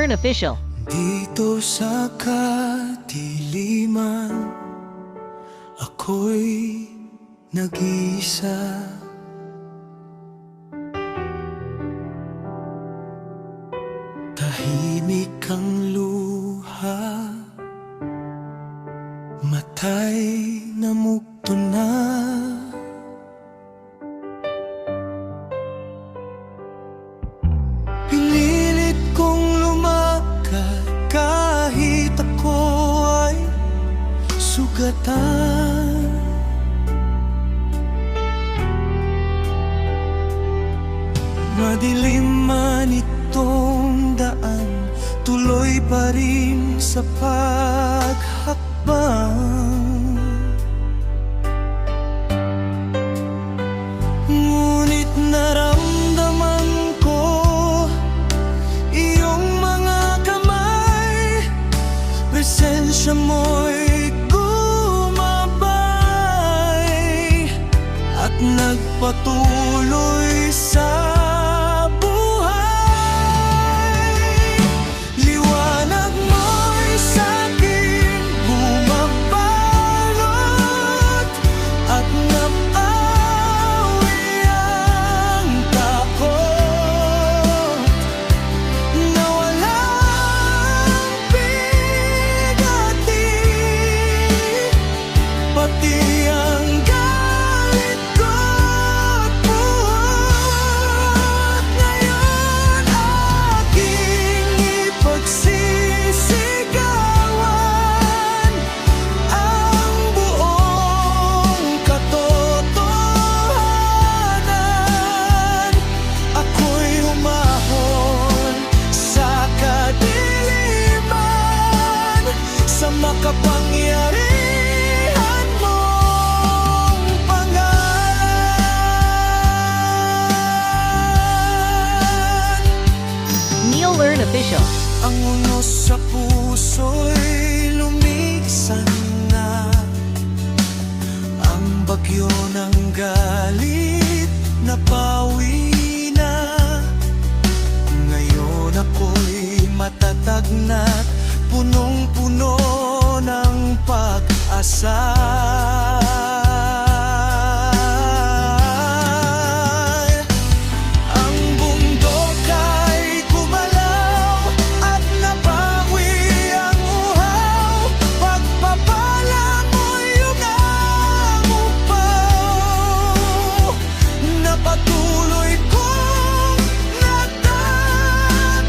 Learn Official. Dito sa kadiliman, ako'y nag-iisa. Tahimik ang luha, matay na mugto na. Pinilit kong lumakad kahit ako ay sugatan. Madilim man itong daan, tuloy pa rin sa paghakbang. Ngunit naramdaman ko iyong mga kamay, presensya mo'y gumabay at nagpatuloy sa makapangyarihan mong pangalan. Neil Learn Official. Ang unos sa puso'y lumisan na, ang bagyo ng galit napawi na. Ngayon ako'y matatag na't punong-puno ng pag-asa. Ang bundok ay gumalaw at nabawi ang uhaw. Pagpapala mo'y ugang upaw na patuloy kong natatagan.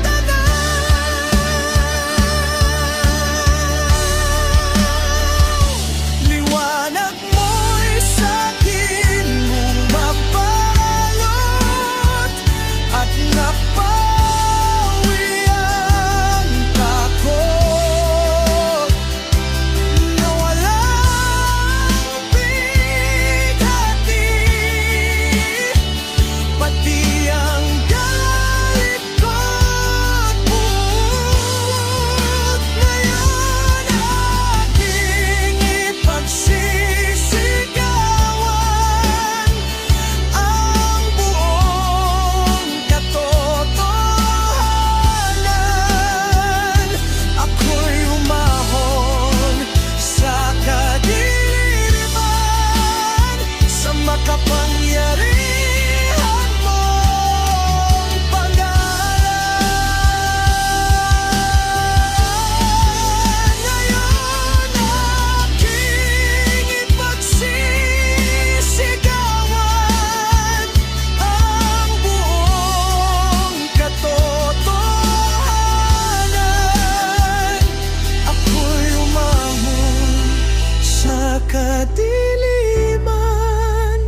Kadiliman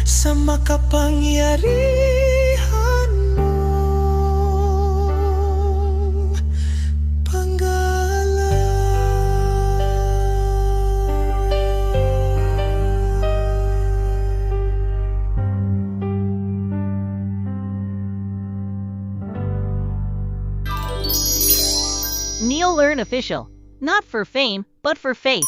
sa makapangyarihan mong Neil Learn Official. Not for fame, but for faith.